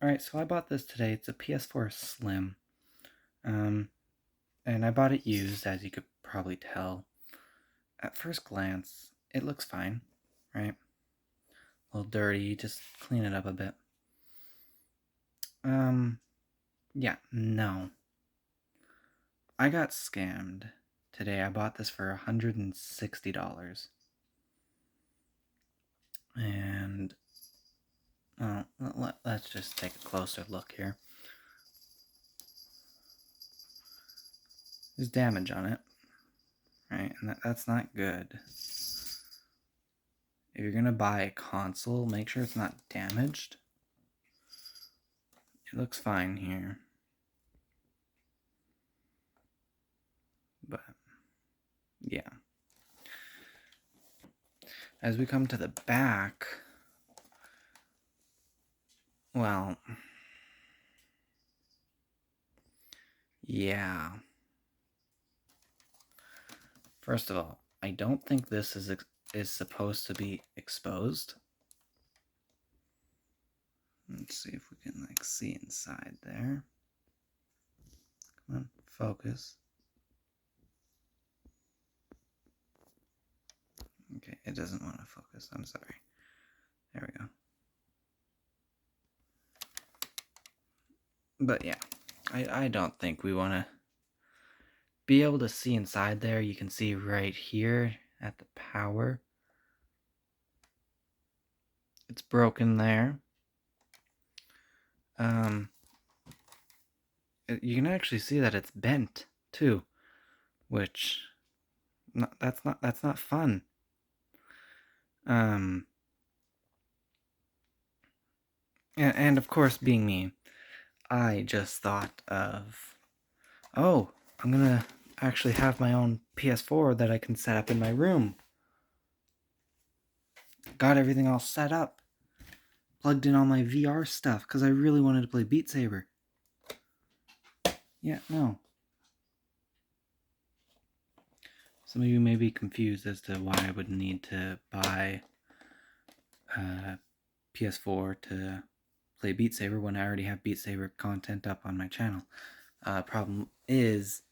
Alright, so I bought this today. It's a PS4 Slim. And I bought it used, as you could probably tell. At first glance, it looks fine, right? A little dirty, just clean it up a bit. Yeah, no. I got scammed today. I bought this for $160. And let's just take a closer look here. There's damage on it, right? And that's not good. If you're gonna buy a console, make sure it's not damaged. It looks fine here. But, yeah. As we come to the back, well, yeah. First of all, I don't think this is supposed to be exposed. Let's see if we can see inside there. Come on, focus. Okay, it doesn't want to focus. I'm sorry. There we go. But yeah, I don't think we want to be able to see inside there. You can see right here at the power. It's broken there. You can actually see that it's bent too, which that's not fun. And of course, being me, I just thought of, oh, I'm gonna actually have my own PS4 that I can set up in my room. Got everything all set up. Plugged in all my VR stuff because I really wanted to play Beat Saber. Yeah, no. Some of you may be confused as to why I would need to buy a PS4 to play Beat Saber when I already have Beat Saber content up on my channel. Problem is,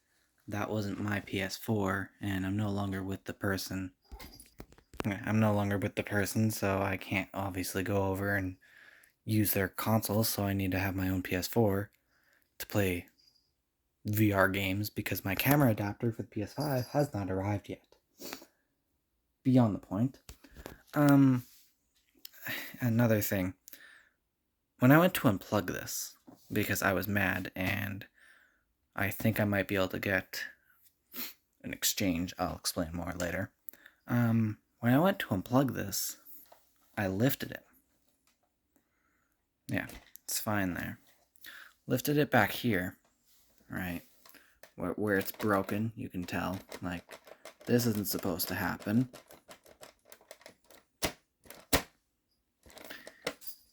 that wasn't my PS4, and I'm no longer with the person. So I can't obviously go over and use their console, so I need to have my own PS4 to play VR games because my camera adapter for the PS5 has not arrived yet. Beyond the point. Another thing. When I went to unplug this, because I was mad and I think I might be able to get an exchange, I'll explain more later. When I went to unplug this, I lifted it. Yeah, it's fine there. Lifted it back here, right? Where it's broken, you can tell. Like, this isn't supposed to happen.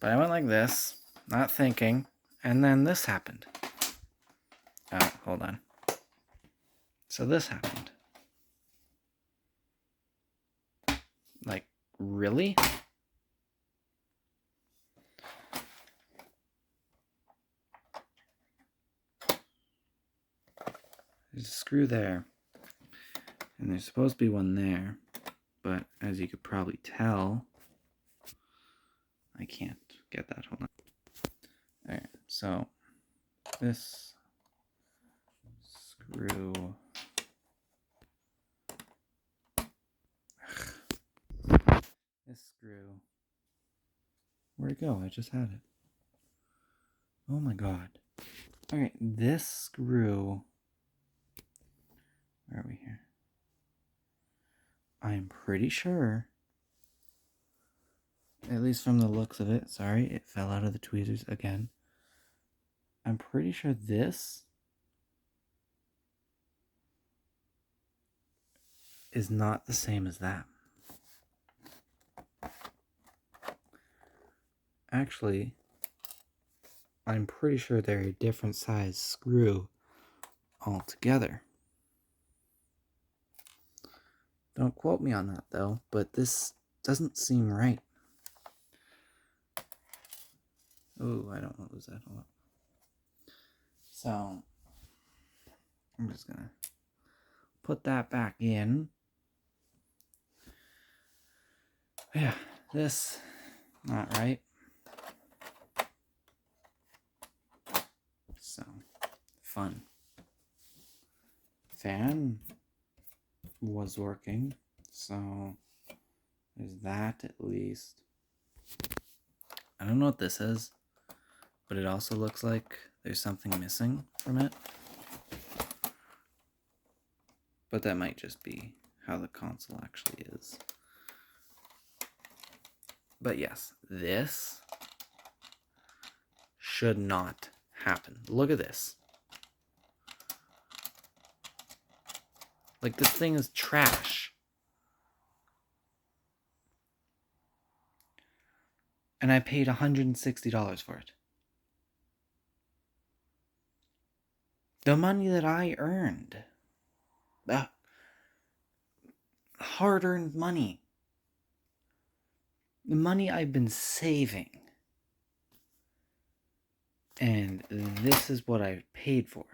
But I went like this, not thinking, and then this happened. Oh, hold on. So this happened. Like, really? There's a screw there. And there's supposed to be one there. But as you could probably tell, I can't get that. Hold on. Alright, so this screw. This screw. Where'd it go? I just had it. Oh my god. Alright, this screw. Where are we here? I'm pretty sure, at least from the looks of it, sorry, it fell out of the tweezers again. I'm pretty sure this is not the same as that. Actually, I'm pretty sure they're a different size screw altogether. Don't quote me on that though, but this doesn't seem right. Oh, I don't want to lose that. Hold on. So, I'm just gonna put that back in. Yeah, this, not right. So, fun. Fan was working, so there's that at least. I don't know what this is, but it also looks like there's something missing from it. But that might just be how the console actually is. But yes, this should not happen. Look at this. Like, this thing is trash. And I paid $160 for it. The money that I earned. Hard-earned money. The money I've been saving. And this is what I paid for.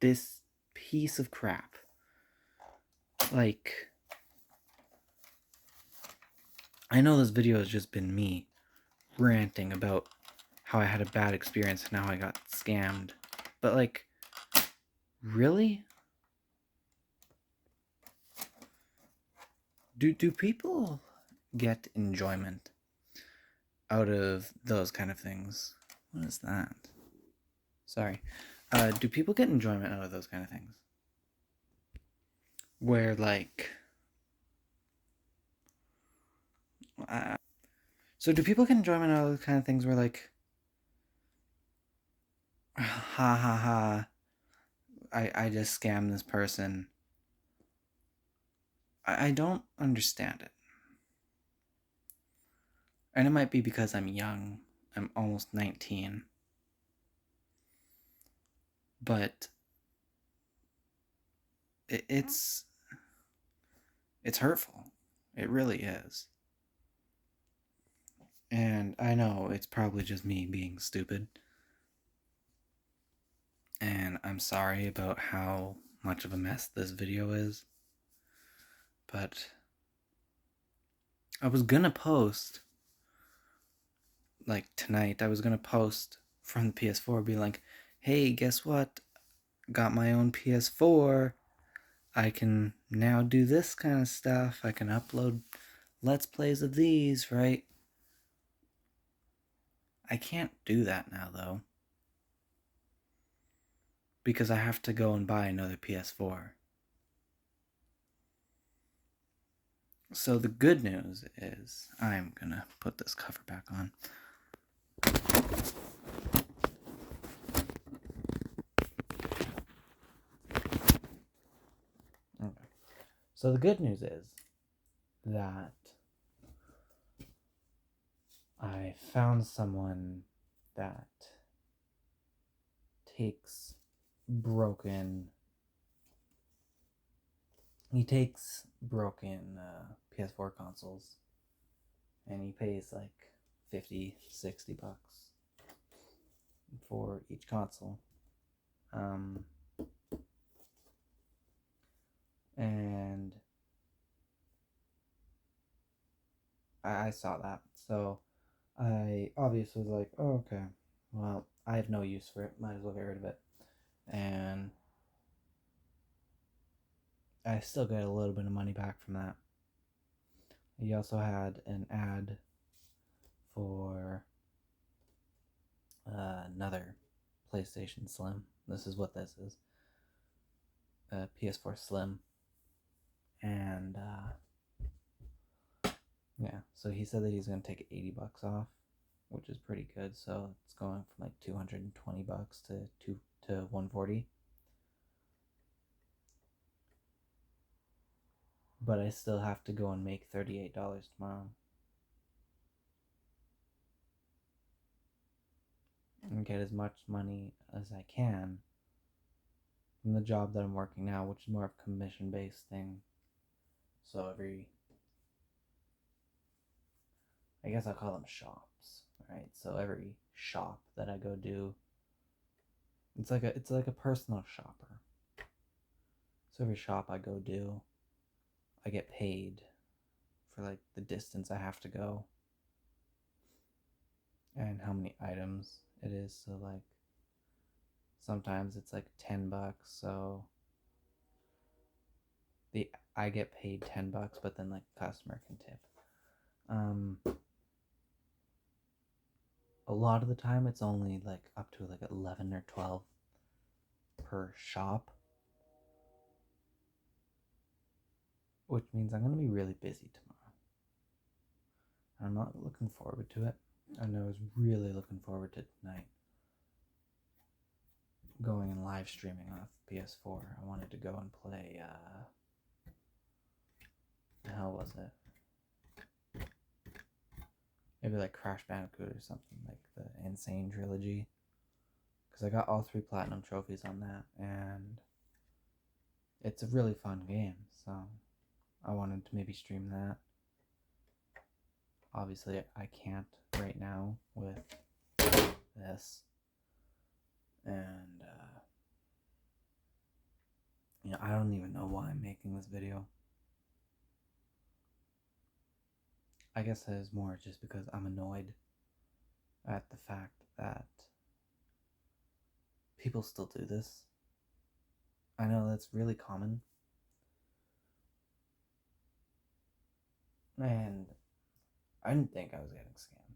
This piece of crap. Like, I know this video has just been me ranting about how I had a bad experience and how I got scammed. But, like, really? Do people get enjoyment out of those kind of things? What is that? Sorry. Do people get enjoyment out of those kind of things? Where, like... so do people get enjoyment out of those kind of things where, like... ha ha ha, I just scammed this person. I don't understand it. And it might be because I'm young. I'm almost 19. But it's hurtful. It really is. And I know it's probably just me being stupid. And I'm sorry about how much of a mess this video is. But I was gonna post, like tonight, I was gonna post from the PS4, be like, hey, guess what? Got my own PS4. I can now do this kind of stuff. I can upload Let's Plays of these, right? I can't do that now, though. Because I have to go and buy another PS4. So the good news is, I'm gonna put this cover back on. Okay. So the good news is that I found someone that takes broken PS4 consoles and he pays like 50, 60 bucks for each console. And I saw that, so I obviously was like, oh, okay, well, I have no use for it, might as well get rid of it. And I still get a little bit of money back from that. He also had an ad for another PlayStation Slim. This is what this is. PS4 Slim. And yeah, so he said that he's going to take 80 bucks off, which is pretty good. So it's going from like 220 bucks to 140. But I still have to go and make $38 tomorrow. And get as much money as I can from the job that I'm working now, which is more of a commission-based thing. So I guess I'll call them shops, right? So every shop that I go do, it's like a personal shopper. So every shop I go do, I get paid for like the distance I have to go and how many items it is. So like sometimes it's like $10, so I get paid $10, but then like the customer can tip. A lot of the time it's only like up to like 11 or 12 per shop, which means I'm going to be really busy tomorrow. I'm not looking forward to it. And I was really looking forward to tonight going and live streaming off PS4. I wanted to go and play, the hell was it? Maybe like Crash Bandicoot or something, like the Insane Trilogy. Because I got all 3 platinum trophies on that, and it's a really fun game, so I wanted to maybe stream that. Obviously, I can't right now with this. And, I don't even know why I'm making this video. I guess it is more just because I'm annoyed at the fact that people still do this. I know that's really common. And I didn't think I was getting scammed.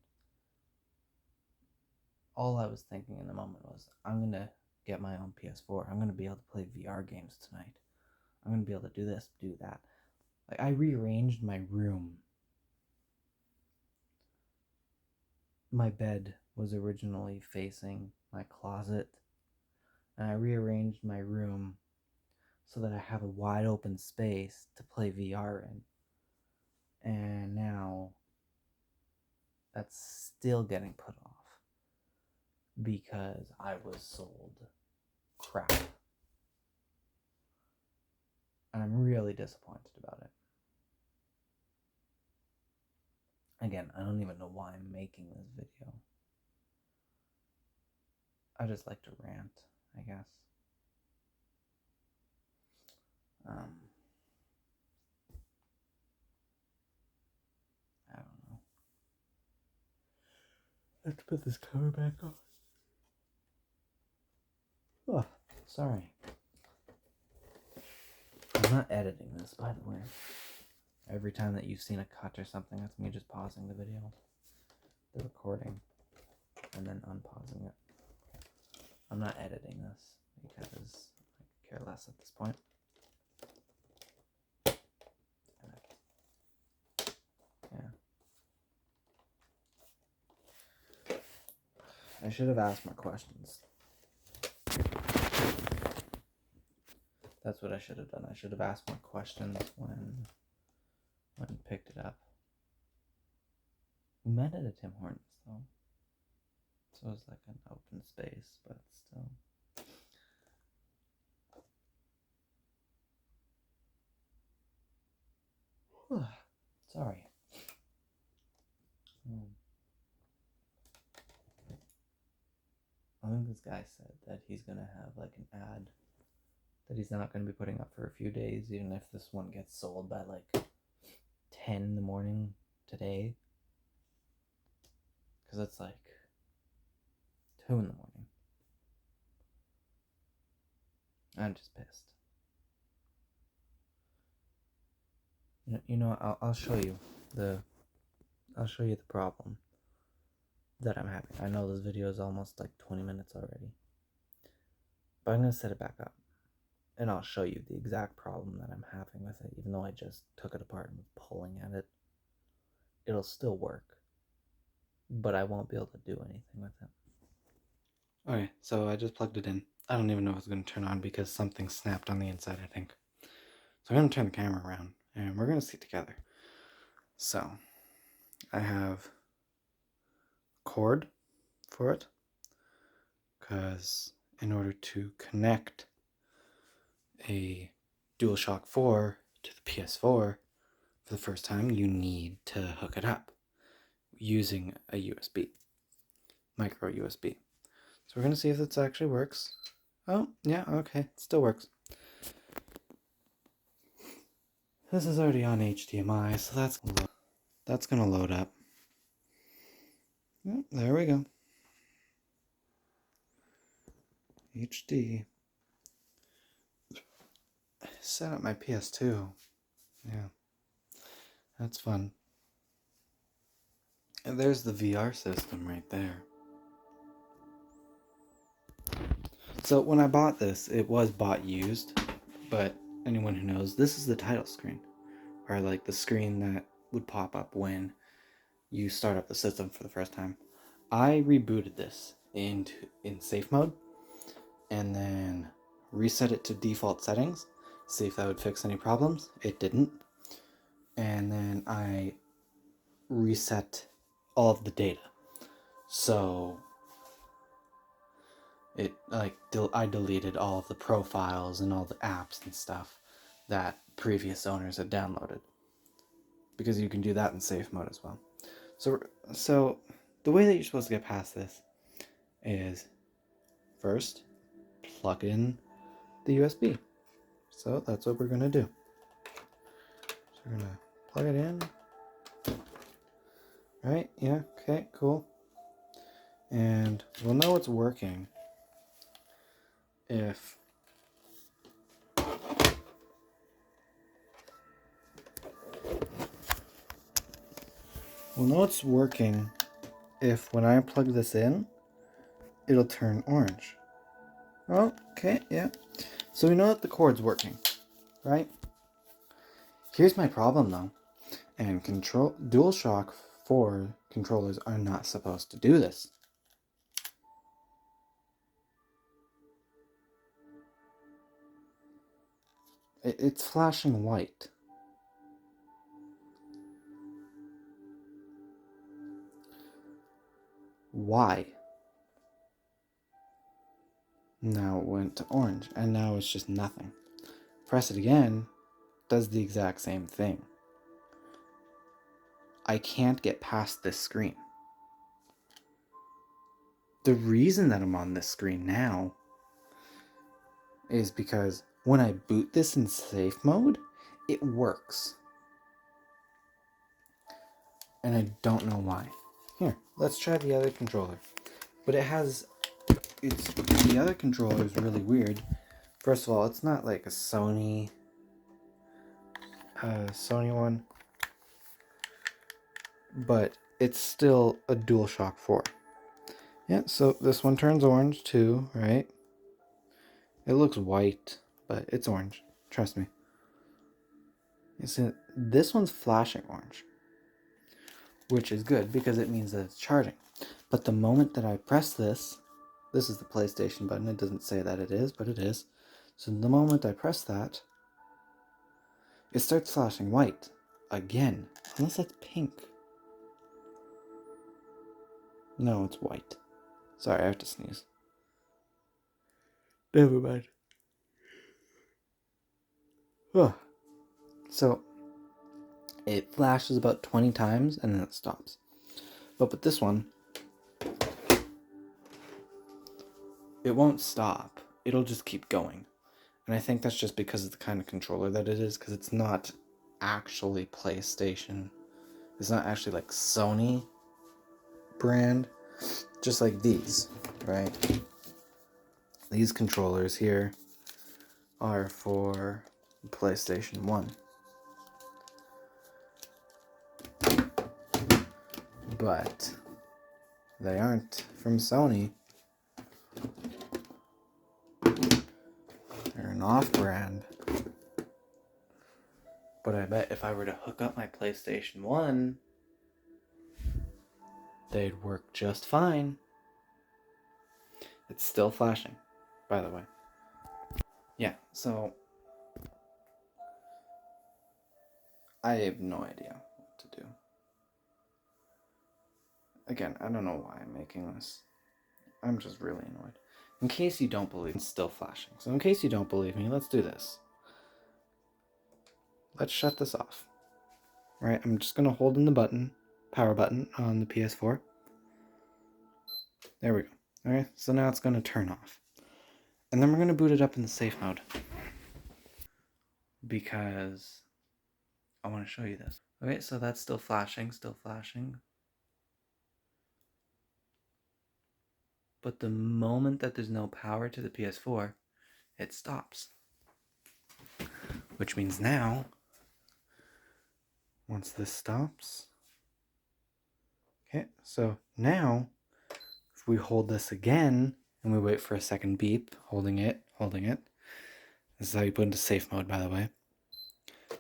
All I was thinking in the moment was, I'm going to get my own PS4. I'm going to be able to play VR games tonight. I'm going to be able to do this, do that. Like, I rearranged my room. My bed was originally facing my closet, and I rearranged my room so that I have a wide open space to play VR in. And now that's still getting put off because I was sold crap. And I'm really disappointed about it. Again, I don't even know why I'm making this video. I just like to rant, I guess. I don't know. I have to put this cover back on. Oh, sorry. I'm not editing this, by the way. Every time that you've seen a cut or something, that's me just pausing the video, the recording, and then unpausing it. I'm not editing this because I could care less at this point. Yeah. I should have asked more questions. That's what I should have done. I should have asked more questions when he picked it up. We met at a Tim Hortons, though. So it was like an open space, but still. Sorry. I think this guy said that he's going to have like an ad that he's not going to be putting up for a few days, even if this one gets sold by like 10 in the morning today. Because it's like 2 in the morning. I'm just pissed. I'll show you the problem that I'm having. I know this video is almost like 20 minutes already, but I'm going to set it back up and I'll show you the exact problem that I'm having with it. Even though I just took it apart and was pulling at it, it'll still work, but I won't be able to do anything with it. Okay, so I just plugged it in. I don't even know if it's going to turn on because something snapped on the inside, I think. So I'm going to turn the camera around and we're going to see it together. So I have a cord for it because in order to connect a DualShock 4 to the PS4 for the first time, you need to hook it up using a USB. micro USB. So we're going to see if this actually works. Oh, yeah, okay, it still works. This is already on HDMI, so that's going to load up. Oh, there we go. HD. Set up my PS2. Yeah, that's fun. And there's the VR system right there. So when I bought this, it was bought used, but anyone who knows, this is the title screen, or like the screen that would pop up when you start up the system for the first time. I rebooted this in safe mode, and then reset it to default settings, see if that would fix any problems. It didn't. And then I reset all of the data. So it I deleted all of the profiles and all the apps and stuff that previous owners had downloaded, because you can do that in safe mode as well. So the way that you're supposed to get past this is first plug in the USB. So that's what we're gonna do. So we're gonna plug it in. Right? Yeah. Okay. Cool. And we'll know it's working if when I plug this in, it'll turn orange. Oh, okay, yeah. So we know that the cord's working, right? Here's my problem though. And DualShock 4 controllers are not supposed to do this. It's flashing white. Why? Now it went to orange, and now it's just nothing. Press it again, does the exact same thing. I can't get past this screen. The reason that I'm on this screen now is because when I boot this in safe mode, it works. And I don't know why. Here, let's try the other controller. But the other controller is really weird. First of all, it's not like a Sony one, but it's still a DualShock 4. Yeah, so this one turns orange too, right? It looks white, but it's orange. Trust me. You see, this one's flashing orange, which is good because it means that it's charging. But the moment that I press this is the PlayStation button. It doesn't say that it is, but it is. So the moment I press that, it starts flashing white again. Unless that's pink. No, it's white. Sorry, I have to sneeze. Never mind. Oh. So, it flashes about 20 times and then it stops. But with this one, it won't stop. It'll just keep going. And I think that's just because of the kind of controller that it is, because it's not actually PlayStation. It's not actually like Sony brand. Just like these, right? These controllers here are for PlayStation 1. But they aren't from Sony. They're an off-brand. But I bet if I were to hook up my PlayStation 1, they'd work just fine. It's still flashing, by the way. Yeah, so I have no idea what to do. Again, I don't know why I'm making this. I'm just really annoyed. In case you don't believe, it's still flashing. So in case you don't believe me, let's do this. Let's shut this off. All right, I'm just gonna hold in the button, power button on the PS4. There we go. Alright, so now it's going to turn off. And then we're going to boot it up in the safe mode. Because I want to show you this. Okay, so that's still flashing, But the moment that there's no power to the PS4, it stops. Which means now, once this stops, okay, so now, if we hold this again, and we wait for a second beep, holding it, this is how you put into safe mode, by the way.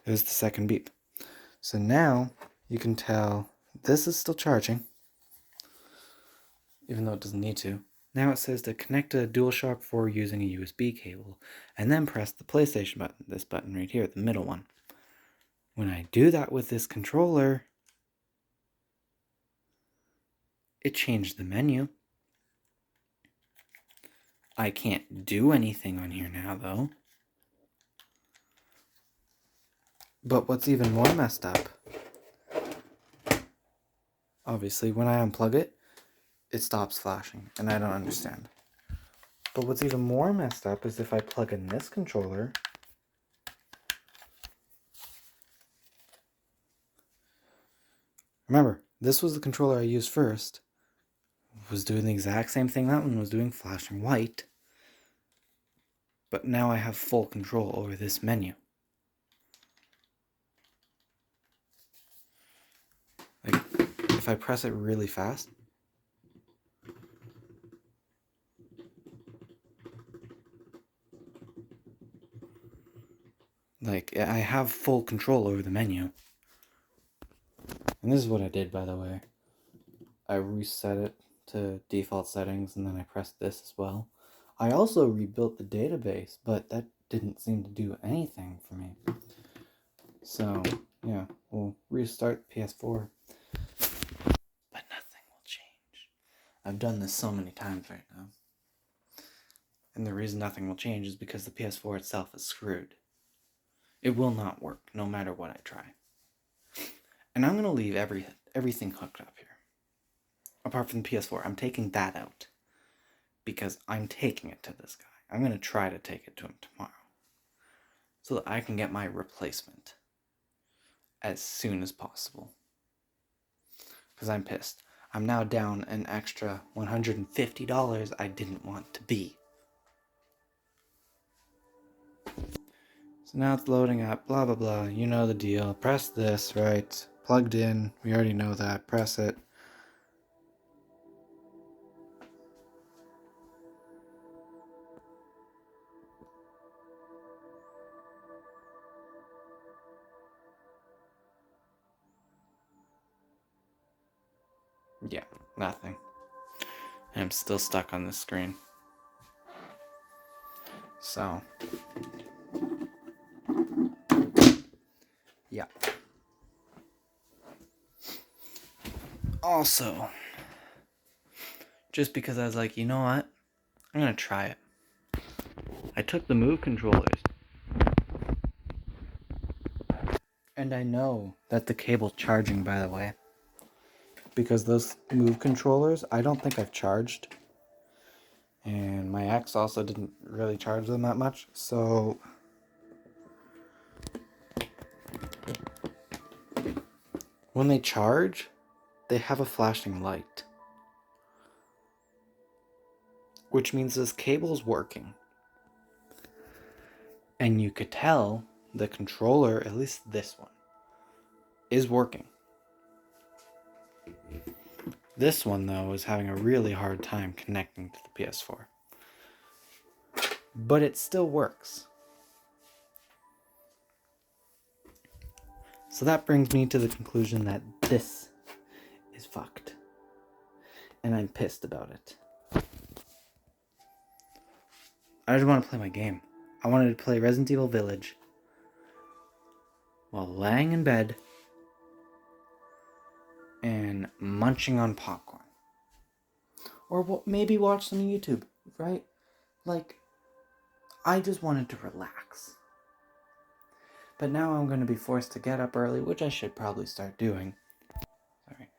There's the second beep. So now, you can tell this is still charging, even though it doesn't need to. Now it says to connect to DualShock 4 using a USB cable, and then press the PlayStation button, this button right here, the middle one. When I do that with this controller, it changed the menu. I can't do anything on here now, though. But what's even more messed up, obviously, when I unplug it, it stops flashing, and I don't understand. But what's even more messed up is if I plug in this controller, remember, this was the controller I used first, was doing the exact same thing that one was doing, flashing white, but now I have full control over this menu. Like, if I press it really fast, like, I have full control over the menu. And this is what I did, by the way. I reset it to default settings, and then I pressed this as well. I also rebuilt the database, but that didn't seem to do anything for me. So, yeah, we'll restart PS4. But nothing will change. I've done this so many times right now. And the reason nothing will change is because the PS4 itself is screwed. It will not work, no matter what I try. And I'm going to leave everything hooked up here. Apart from the PS4, I'm taking that out. Because I'm taking it to this guy. I'm going to try to take it to him tomorrow. So that I can get my replacement as soon as possible. Because I'm pissed. I'm now down an extra $150 I didn't want to be. So now it's loading up, blah blah blah, you know the deal. Press this, right? Plugged in, we already know that. Press it. Yeah, nothing. And I'm still stuck on this screen. So, yeah. Also, just because I was like, you know what? I'm gonna try it. I took the Move controllers. And I know that the cable's charging, by the way. Because those Move controllers, I don't think I've charged. And my ex also didn't really charge them that much. So, when they charge, they have a flashing light. Which means this cable's working. And you could tell the controller, at least this one, is working. This one, though, is having a really hard time connecting to the PS4. But it still works. So that brings me to the conclusion that this is fucked. And I'm pissed about it. I just want to play my game. I wanted to play Resident Evil Village while laying in bed and munching on popcorn. Or maybe watch some YouTube, right? Like, I just wanted to relax. But now I'm going to be forced to get up early, which I should probably start doing. Sorry.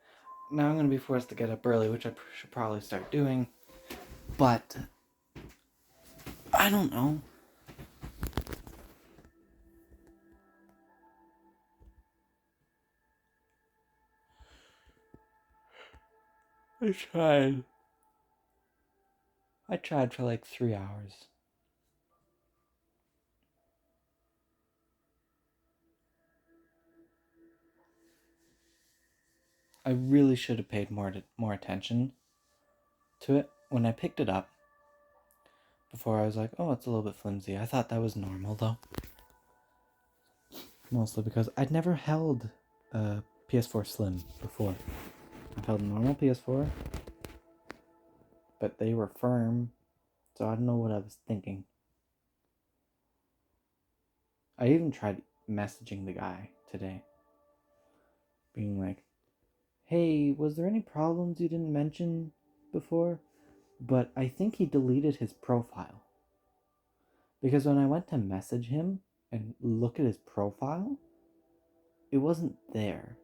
now I'm going to be forced to get up early, which I should probably start doing. But I don't know. I tried for like 3 hours. I really should have paid more attention to it. When I picked it up, before I was like, oh, it's a little bit flimsy. I thought that was normal though. Mostly because I'd never held a PS4 Slim before. I've held a normal PS4, but they were firm, so I don't know what I was thinking. I even tried messaging the guy today, being like, hey, was there any problems you didn't mention before? But I think he deleted his profile. Because when I went to message him and look at his profile, it wasn't there.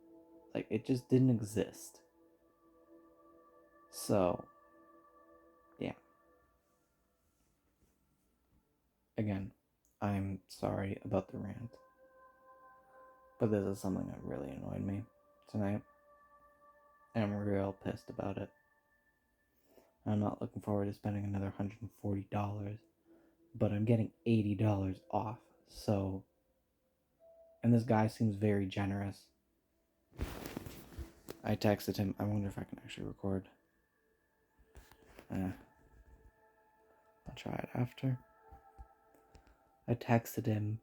Like, it just didn't exist. So, yeah. Again, I'm sorry about the rant. But this is something that really annoyed me tonight. And I'm real pissed about it. I'm not looking forward to spending another $140. But I'm getting $80 off. So, and this guy seems very generous. I texted him. I wonder if I can actually record. I'll try it after. I texted him.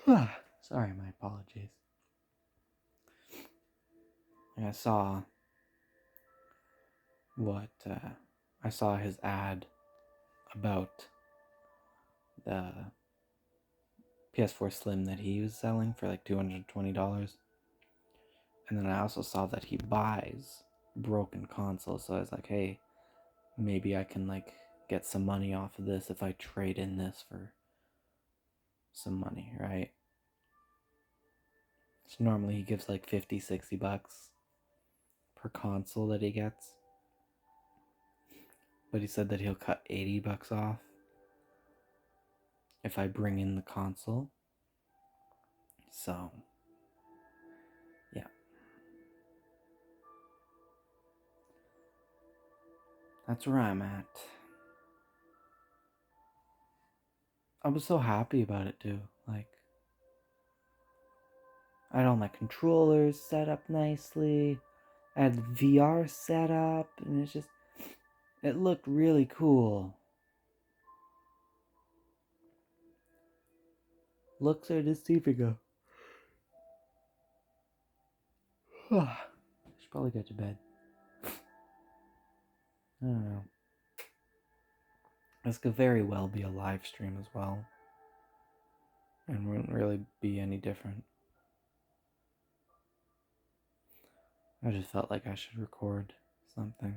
Sorry, my apologies. And I saw I saw his ad about the PS4 Slim that he was selling for like $220. And then I also saw that he buys broken consoles. So I was like, hey, maybe I can like get some money off of this if I trade in this for some money, right? So normally he gives like 50, 60 bucks per console that he gets. But he said that he'll cut 80 bucks off if I bring in the console. So, yeah. That's where I'm at. I was so happy about it too. Like, I had all my controllers set up nicely. I had the VR set up, and it looked really cool. Looks are deceiving. I should probably get to bed. I don't know. This could very well be a live stream as well. And wouldn't really be any different. I just felt like I should record something.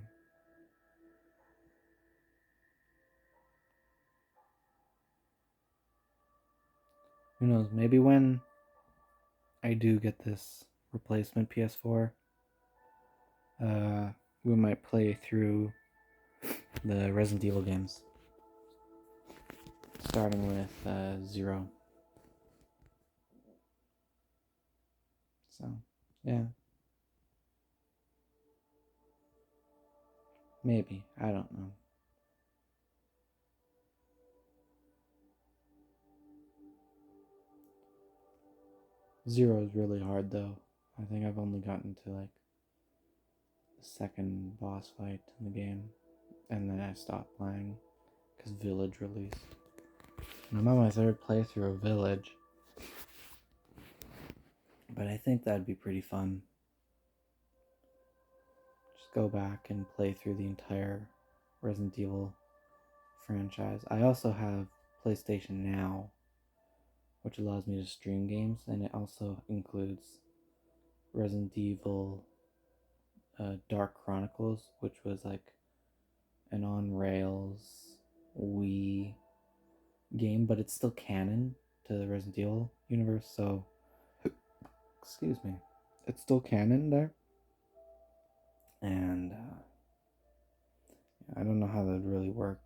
Who knows, maybe when I do get this replacement PS4, we might play through the Resident Evil games. Starting with 0. So, yeah. Maybe. I don't know. Zero is really hard though. I think I've only gotten to like the second boss fight in the game. And then I stopped playing because Village released. And I'm on my 3rd playthrough of Village. But I think that'd be pretty fun. Just go back and play through the entire Resident Evil franchise. I also have PlayStation Now, which allows me to stream games, and it also includes Resident Evil Dark Chronicles, which was like an on-rails Wii game, but it's still canon to the Resident Evil universe, so excuse me, it's still canon there, and I don't know how that would really work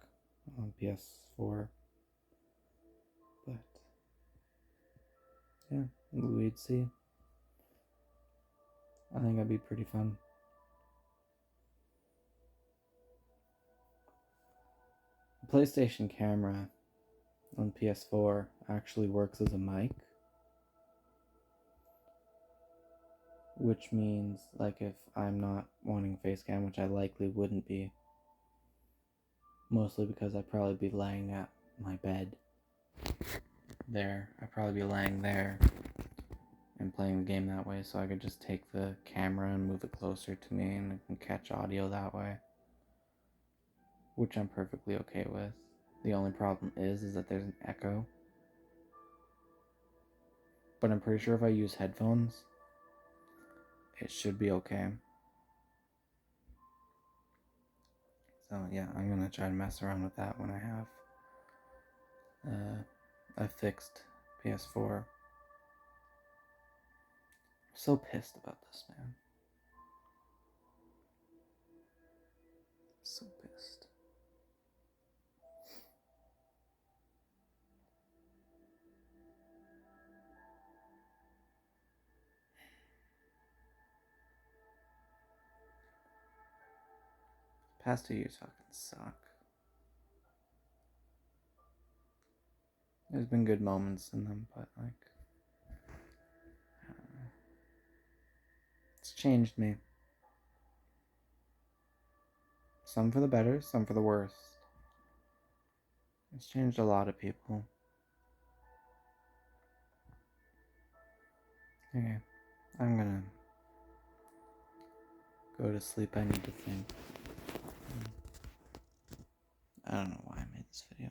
on PS4, but yeah, we'd see. I think that'd be pretty fun. The PlayStation camera on PS4 actually works as a mic, which means, like, if I'm not wanting face cam, which I likely wouldn't be, mostly because I'd probably be laying at my bed there. I'd probably be laying there and playing the game that way, so I could just take the camera and move it closer to me and I can catch audio that way, which I'm perfectly okay with. The only problem is that there's an echo, but I'm pretty sure if I use headphones, it should be okay. So yeah, I'm gonna try to mess around with that when I have a fixed PS4. I'm so pissed about this, man. So pissed. Past 2 years fucking suck. There's been good moments in them, but like, it's changed me. Some for the better, some for the worse. It's changed a lot of people. Okay, I'm gonna go to sleep. I need to think. I don't know why I made this video.